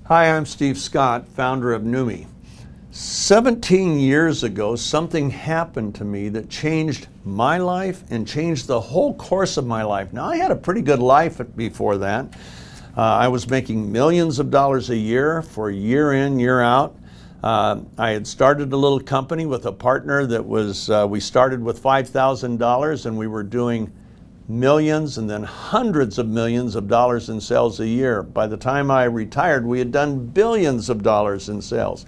Hi, I'm Steve Scott, founder of Neumi. 17 years ago, something happened to me that changed my life and changed the whole course of my life. Now, I had a pretty good life before that. I was making millions of dollars a year for year in, year out. I had started a little company with a partner that was, we started with $5,000 and we were doing millions and then hundreds of millions of dollars in sales a year. By the time I retired, we had done billions of dollars in sales.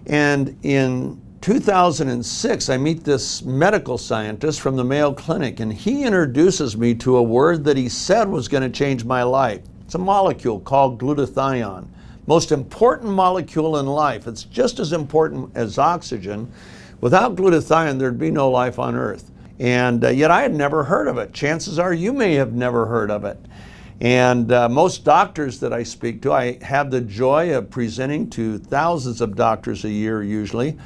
And in 2006, I meet this medical scientist from the Mayo Clinic, and he introduces me to a word that he said was going to change my life. It's a molecule called glutathione. Most important molecule in life. It's just as important as oxygen. Without glutathione, there'd be no life on Earth. And yet I had never heard of it. Chances are you may have never heard of it. And most doctors that I speak to, I have the joy of presenting to thousands of doctors a year usually,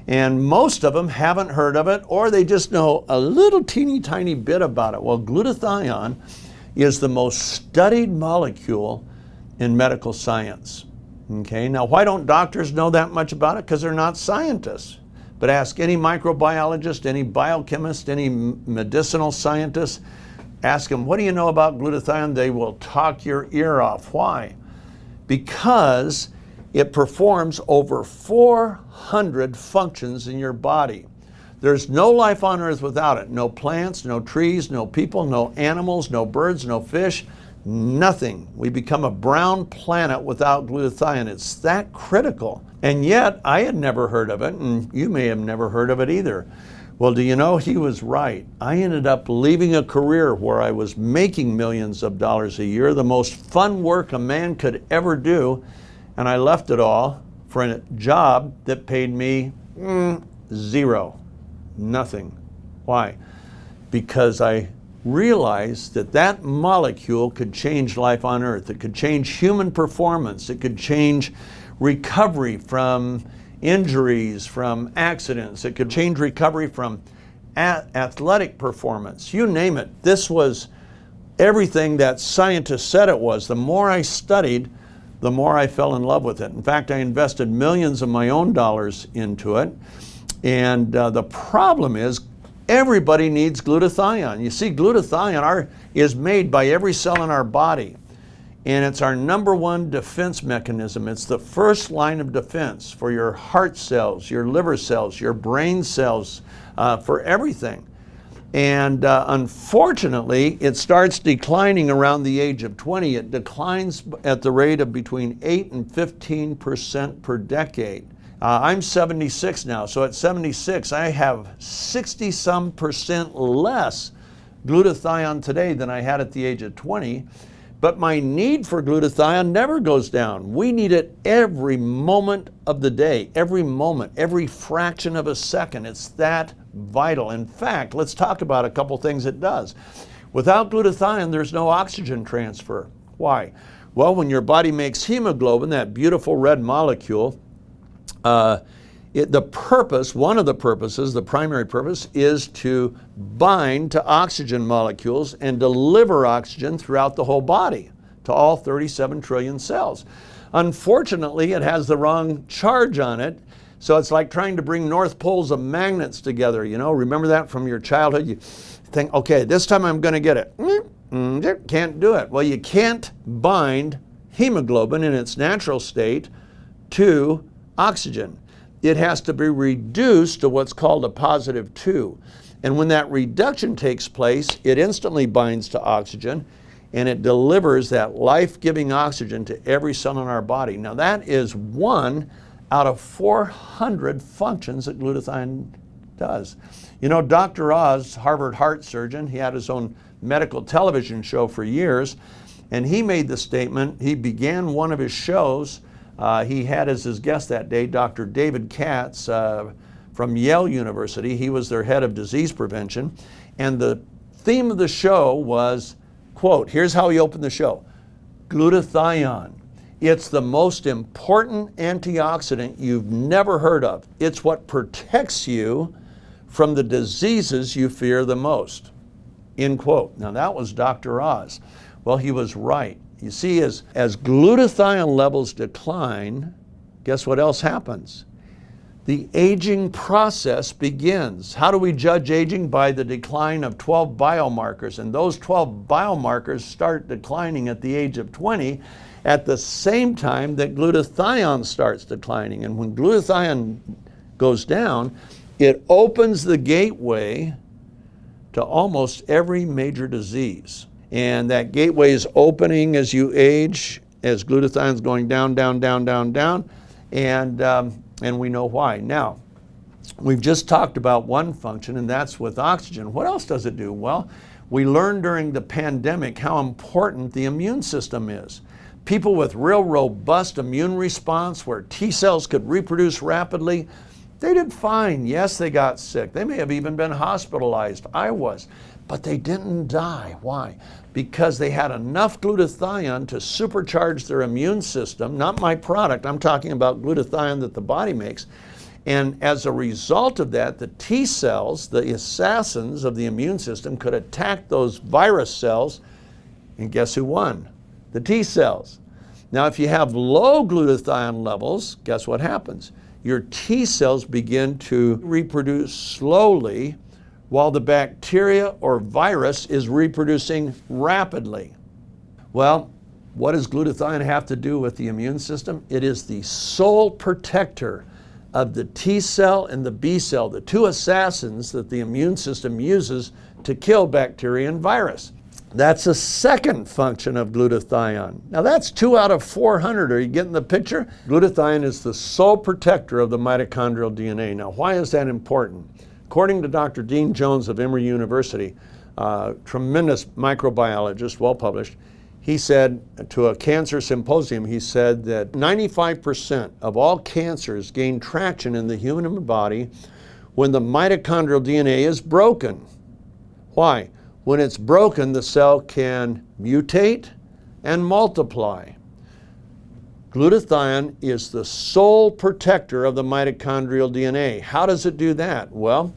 and most of them haven't heard of it, or they just know a little teeny tiny bit about it. Well, glutathione is the most studied molecule in medical science. Okay, now why don't doctors know that much about it? Because they're not scientists. But ask any microbiologist, any biochemist, any medicinal scientist, ask them, what do you know about glutathione? They will talk your ear off. Why? Because it performs over 400 functions in your body. There's no life on Earth without it. No plants, no trees, no people, no animals, no birds, no fish, nothing. We become a brown planet without glutathione. It's that critical. And yet, I had never heard of it, and you may have never heard of it either. Well, do you know, he was right. I ended up leaving a career where I was making millions of dollars a year, the most fun work a man could ever do, and I left it all for a job that paid me zero, nothing. Why? Because I realized that that molecule could change life on Earth. It could change human performance. It could change recovery from injuries, from accidents. It could change recovery from athletic performance. You name it. This was everything that scientists said it was. The more I studied, the more I fell in love with it. In fact, I invested millions of my own dollars into it. And the problem is, everybody needs glutathione. You see, glutathione is made by every cell in our body. And it's our number one defense mechanism. It's the first line of defense for your heart cells, your liver cells, your brain cells, for everything. And unfortunately, it starts declining around the age of 20. It declines at the rate of between 8 and 15% per decade. I'm 76 now, so at 76, I have 60-some% less glutathione today than I had at the age of 20. But my need for glutathione never goes down. We need it every moment of the day, every moment, every fraction of a second. It's that vital. In fact, let's talk about a couple things it does. Without glutathione, there's no oxygen transfer. Why? Well, when your body makes hemoglobin, that beautiful red molecule, one of the purposes, the primary purpose, is to bind to oxygen molecules and deliver oxygen throughout the whole body to all 37 trillion cells. Unfortunately, it has the wrong charge on it, so it's like trying to bring north poles of magnets together. You know, remember that from your childhood? You think, okay, this time I'm going to get it. Can't do it. Well, you can't bind hemoglobin in its natural state to oxygen. It has to be reduced to what's called a positive 2. And when that reduction takes place, it instantly binds to oxygen and it delivers that life-giving oxygen to every cell in our body. Now that is 1 out of 400 functions that glutathione does. You know, Dr. Oz, Harvard heart surgeon, he had his own medical television show for years, and he made the statement, he began one of his shows. He had as his guest that day Dr. David Katz from Yale University. He was their head of disease prevention. And the theme of the show was, quote, here's how he opened the show, glutathione. It's the most important antioxidant you've never heard of. It's what protects you from the diseases you fear the most, end quote. Now that was Dr. Oz. Well, he was right. You see, as glutathione levels decline, guess what else happens? The aging process begins. How do we judge aging? By the decline of 12 biomarkers. And those 12 biomarkers start declining at the age of 20 at the same time that glutathione starts declining. And when glutathione goes down, it opens the gateway to almost every major disease. And that gateway is opening as you age, as glutathione is going down, down, down, down, down. And we know why. Now, we've just talked about one function, and that's with oxygen. What else does it do? Well, we learned during the pandemic how important the immune system is. People with real robust immune response where T cells could reproduce rapidly, they did fine. Yes, they got sick. They may have even been hospitalized. I was. But they didn't die. Why? Because they had enough glutathione to supercharge their immune system. Not my product. I'm talking about glutathione that the body makes. And as a result of that, the T cells, the assassins of the immune system, could attack those virus cells. And guess who won? The T cells. Now, if you have low glutathione levels, guess what happens? Your T cells begin to reproduce slowly, while the bacteria or virus is reproducing rapidly. Well, what does glutathione have to do with the immune system? It is the sole protector of the T cell and the B cell, the two assassins that the immune system uses to kill bacteria and virus. That's a second function of glutathione. Now that's 2 out of 400. Are you getting the picture? Glutathione is the sole protector of the mitochondrial DNA. Now why is that important? According to Dr. Dean Jones of Emory University, tremendous microbiologist, well published, he said to a cancer symposium, he said that 95% of all cancers gain traction in the human body when the mitochondrial DNA is broken. Why? When it's broken, the cell can mutate and multiply. Glutathione is the sole protector of the mitochondrial DNA. How does it do that? Well,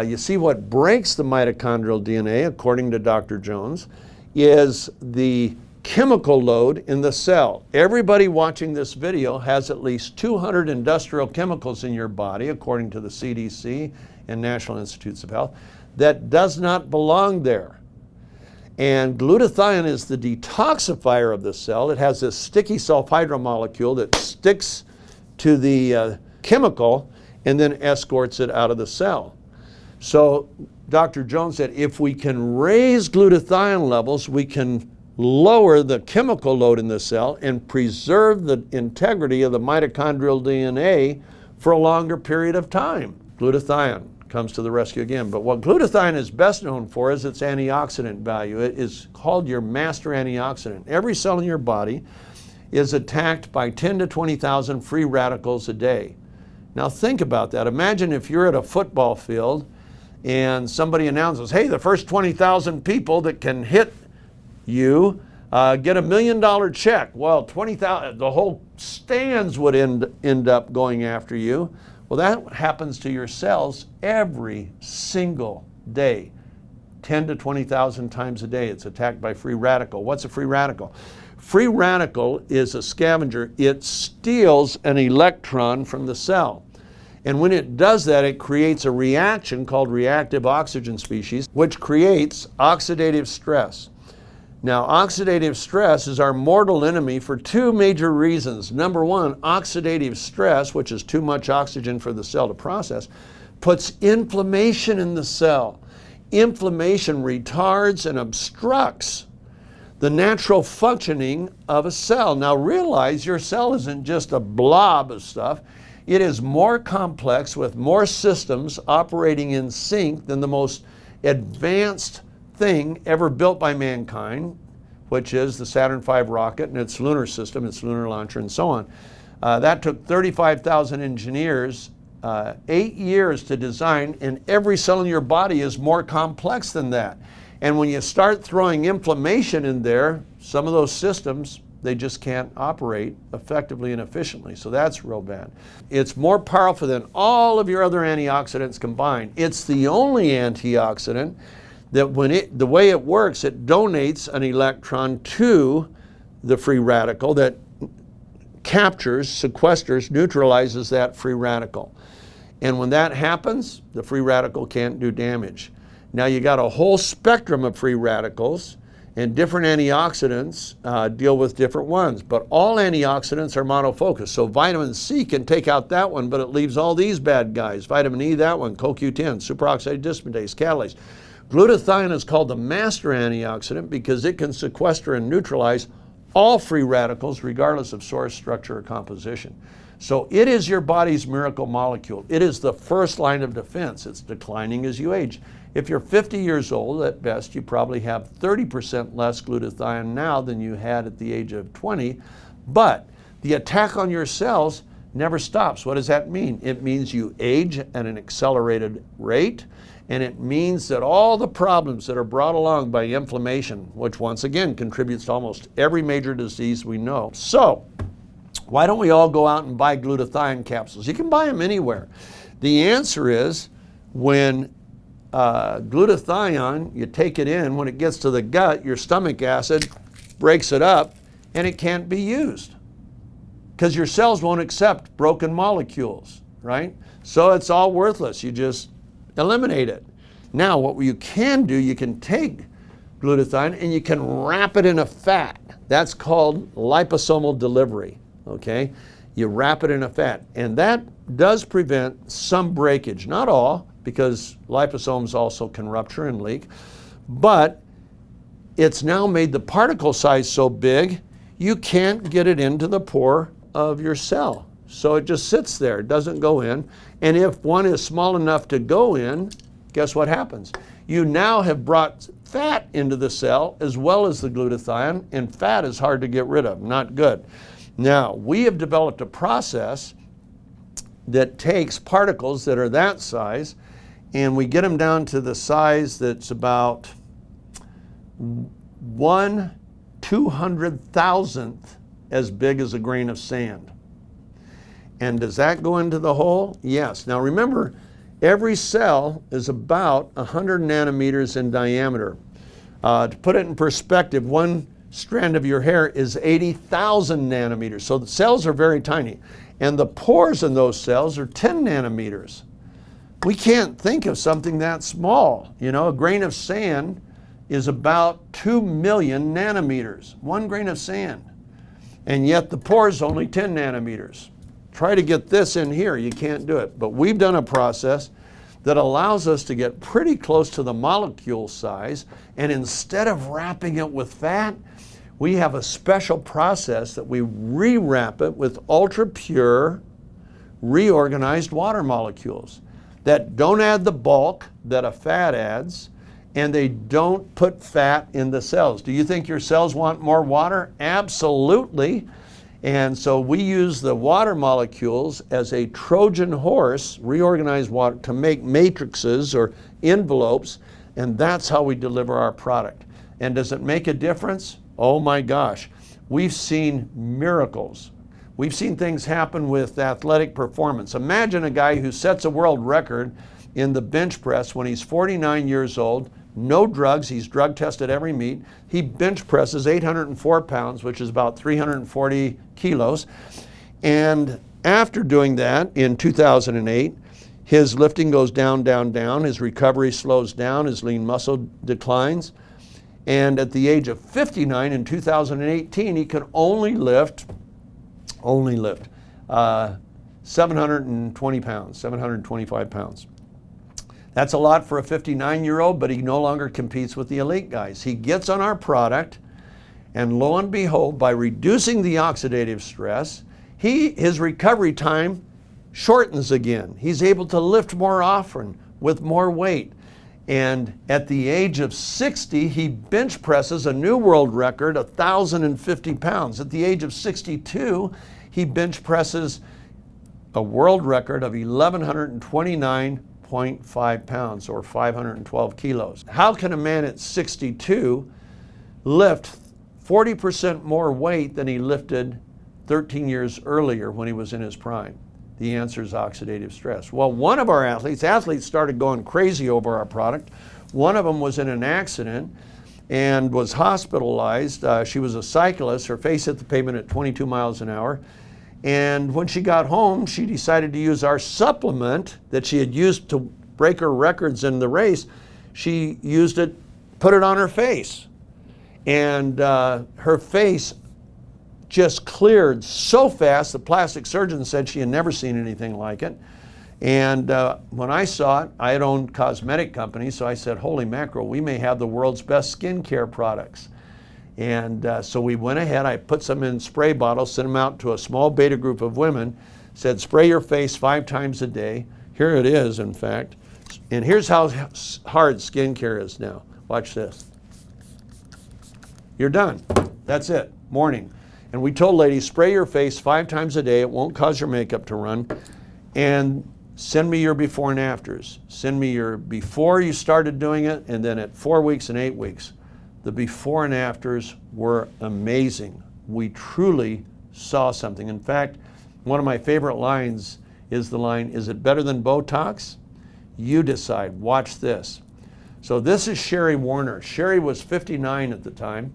you see what breaks the mitochondrial DNA, according to Dr. Jones, is the chemical load in the cell. Everybody watching this video has at least 200 industrial chemicals in your body, according to the CDC and National Institutes of Health, that does not belong there. And glutathione is the detoxifier of the cell. It has this sticky sulfhydryl molecule that sticks to the chemical and then escorts it out of the cell. So Dr. Jones said if we can raise glutathione levels, we can lower the chemical load in the cell and preserve the integrity of the mitochondrial DNA for a longer period of time. Glutathione comes to the rescue again. But what glutathione is best known for is its antioxidant value. It is called your master antioxidant. Every cell in your body is attacked by 10 to 20,000 free radicals a day. Now think about that. Imagine if you're at a football field and somebody announces, hey, the first 20,000 people that can hit you get $1 million check. Well, 20,000, the whole stands would end up going after you. Well, that happens to your cells every single day. 10 to 20,000 times a day it's attacked by free radical. What's a free radical? Free radical is a scavenger. It steals an electron from the cell. And when it does that, it creates a reaction called reactive oxygen species, which creates oxidative stress. Now, oxidative stress is our mortal enemy for two major reasons. Number one, oxidative stress, which is too much oxygen for the cell to process, puts inflammation in the cell. Inflammation retards and obstructs the natural functioning of a cell. Now realize your cell isn't just a blob of stuff. It is more complex with more systems operating in sync than the most advanced thing ever built by mankind, which is the Saturn V rocket and its lunar system, its lunar launcher, and so on. That took 35,000 engineers, 8 years to design, and every cell in your body is more complex than that. And when you start throwing inflammation in there, some of those systems, they just can't operate effectively and efficiently. So that's real bad. It's more powerful than all of your other antioxidants combined. It's the only antioxidant that the way it works, it donates an electron to the free radical that captures, sequesters, neutralizes that free radical. And when that happens, the free radical can't do damage. Now you got a whole spectrum of free radicals, and different antioxidants deal with different ones, but all antioxidants are monofocused. So vitamin C can take out that one, but it leaves all these bad guys. Vitamin E, that one, CoQ10, superoxide dismutase, catalase. Glutathione is called the master antioxidant because it can sequester and neutralize all free radicals regardless of source, structure, or composition. So it is your body's miracle molecule. It is the first line of defense. It's declining as you age. If you're 50 years old, at best, you probably have 30% less glutathione now than you had at the age of 20, but the attack on your cells never stops. What does that mean? It means you age at an accelerated rate, and it means that all the problems that are brought along by inflammation, which once again contributes to almost every major disease we know. So, why don't we all go out and buy glutathione capsules? You can buy them anywhere. The answer is when glutathione, you take it in, when it gets to the gut, your stomach acid breaks it up and it can't be used because your cells won't accept broken molecules, right? So it's all worthless. You just eliminate it. Now, what you can do, you can take glutathione and you can wrap it in a fat. That's called liposomal delivery, okay? You wrap it in a fat, and that does prevent some breakage, not all, because liposomes also can rupture and leak, but it's now made the particle size so big, you can't get it into the pore of your cell. So it just sits there, it doesn't go in. And if one is small enough to go in, guess what happens? You now have brought fat into the cell as well as the glutathione, and fat is hard to get rid of, not good. Now, we have developed a process that takes particles that are that size, and we get them down to the size that's about 1/200,000th as big as a grain of sand. And does that go into the hole? Yes. Now remember, every cell is about 100 nanometers in diameter. To put it in perspective, one strand of your hair is 80,000 nanometers. So the cells are very tiny. And the pores in those cells are 10 nanometers. We can't think of something that small. You know, a grain of sand is about 2 million nanometers, one grain of sand. And yet the pore is only 10 nanometers. Try to get this in here, you can't do it. But we've done a process that allows us to get pretty close to the molecule size, and instead of wrapping it with fat, we have a special process that we rewrap it with ultra pure, reorganized water molecules that don't add the bulk that a fat adds, and they don't put fat in the cells. Do you think your cells want more water? Absolutely. And so we use the water molecules as a Trojan horse, reorganized water, to make matrices or envelopes, and that's how we deliver our product. And does it make a difference? Oh my gosh, we've seen miracles. We've seen things happen with athletic performance. Imagine a guy who sets a world record in the bench press when he's 49 years old, no drugs, he's drug tested every meet. He bench presses 804 pounds, which is about 340 kilos. And after doing that in 2008, his lifting goes down, down, down. His recovery slows down, his lean muscle declines. And at the age of 59 in 2018, he could only lift 720 pounds, 725 pounds. That's a lot for a 59-year-old, but he no longer competes with the elite guys. He gets on our product, and lo and behold, by reducing the oxidative stress, his recovery time shortens again. He's able to lift more often with more weight. And at the age of 60, he bench presses a new world record, 1,050 pounds. At the age of 62, he bench presses a world record of 1,129.5 pounds, or 512 kilos. How can a man at 62 lift 40% more weight than he lifted 13 years earlier when he was in his prime? The answer is oxidative stress. Well, one of our athletes started going crazy over our product. One of them was in an accident and was hospitalized. She was a cyclist. Her face hit the pavement at 22 miles an hour. And when she got home, she decided to use our supplement that she had used to break her records in the race. She used it, put it on her face. And her face just cleared so fast, the plastic surgeon said she had never seen anything like it. And when I saw it, I had owned cosmetic companies, so I said, holy mackerel, we may have the world's best skincare products. And so we went ahead, I put some in spray bottles, sent them out to a small beta group of women, said spray your face 5 times a day. Here it is, in fact. And here's how hard skincare is now. Watch this. You're done. That's it, morning. And we told ladies, spray your face 5 times a day. It won't cause your makeup to run. And send me your before and afters. Send me your before you started doing it, and then at 4 weeks and 8 weeks. The before and afters were amazing. We truly saw something. In fact, one of my favorite lines is the line, is it better than Botox? You decide. Watch this. So this is Sherry Warner. Sherry was 59 at the time,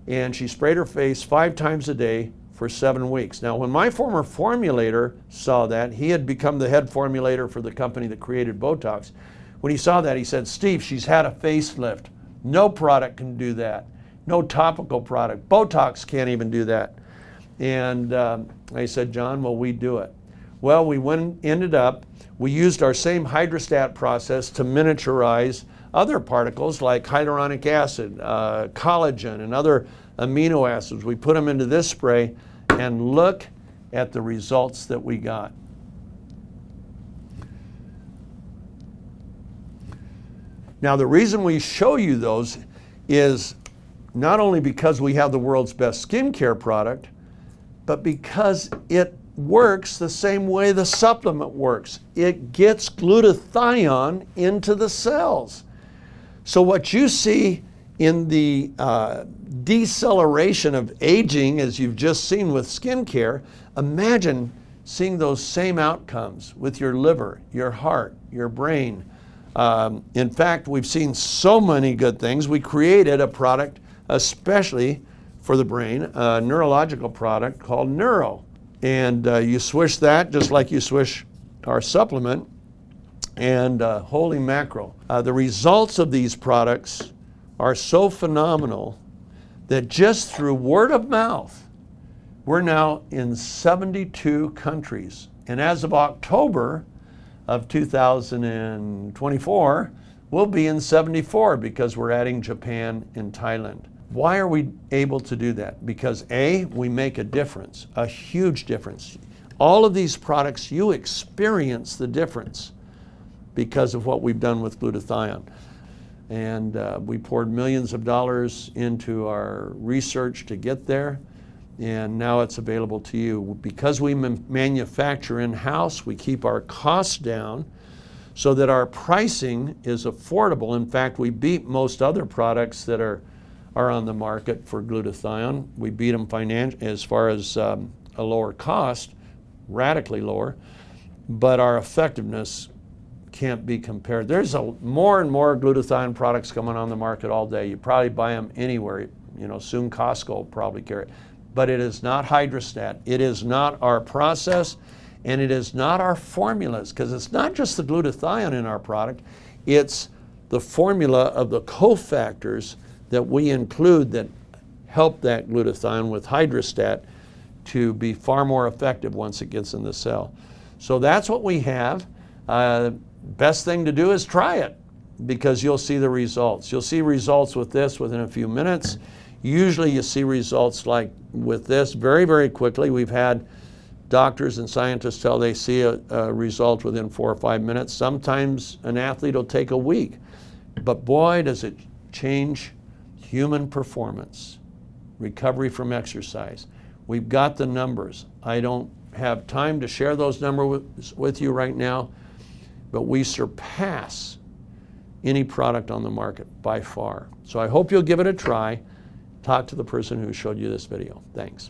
and she sprayed her face 5 times a day for 7 weeks. Now, when my former formulator saw that, he had become the head formulator for the company that created Botox. When he saw that, he said, Steve, she's had a facelift. No product can do that. No topical product. Botox can't even do that. And I said, John, will we do it? Well, we we used our same Hydrastat process to miniaturize other particles like hyaluronic acid, collagen, and other amino acids. We put them into this spray, and look at the results that we got. Now, the reason we show you those is not only because we have the world's best skincare product, but because it works the same way the supplement works. It gets glutathione into the cells. So what you see in the deceleration of aging, as you've just seen with skincare, imagine seeing those same outcomes with your liver, your heart, your brain. In fact, we've seen so many good things. We created a product especially for the brain, a neurological product called Neuro. And you swish that just like you swish our supplement, and holy mackerel. The results of these products are so phenomenal that just through word of mouth, we're now in 72 countries. And as of October of 2024, we'll be in 74 because we're adding Japan and Thailand. Why are we able to do that? Because A, we make a difference, a huge difference. All of these products, you experience the difference because of what we've done with glutathione. And we poured millions of dollars into our research to get there, and now it's available to you. Because we manufacture in-house, we keep our costs down so that our pricing is affordable. In fact, we beat most other products that are on the market for glutathione. We beat them as far as a lower cost, radically lower, but our effectiveness can't be compared. There's more and more glutathione products coming on the market all day. You probably buy them anywhere. You know, soon Costco will probably carry it. But it is not Hydrastat. It is not our process, and it is not our formulas, because it's not just the glutathione in our product, it's the formula of the cofactors that we include that help that glutathione with Hydrastat to be far more effective once it gets in the cell. So that's what we have. Best thing to do is try it, because you'll see the results. You'll see results with this within a few minutes. Usually you see results like with this very, very quickly. We've had doctors and scientists tell they see a result within 4 or 5 minutes. Sometimes an athlete will take a week. But boy, does it change human performance, recovery from exercise. We've got the numbers. I don't have time to share those numbers with you right now, but we surpass any product on the market by far. So I hope you'll give it a try. Talk to the person who showed you this video. Thanks.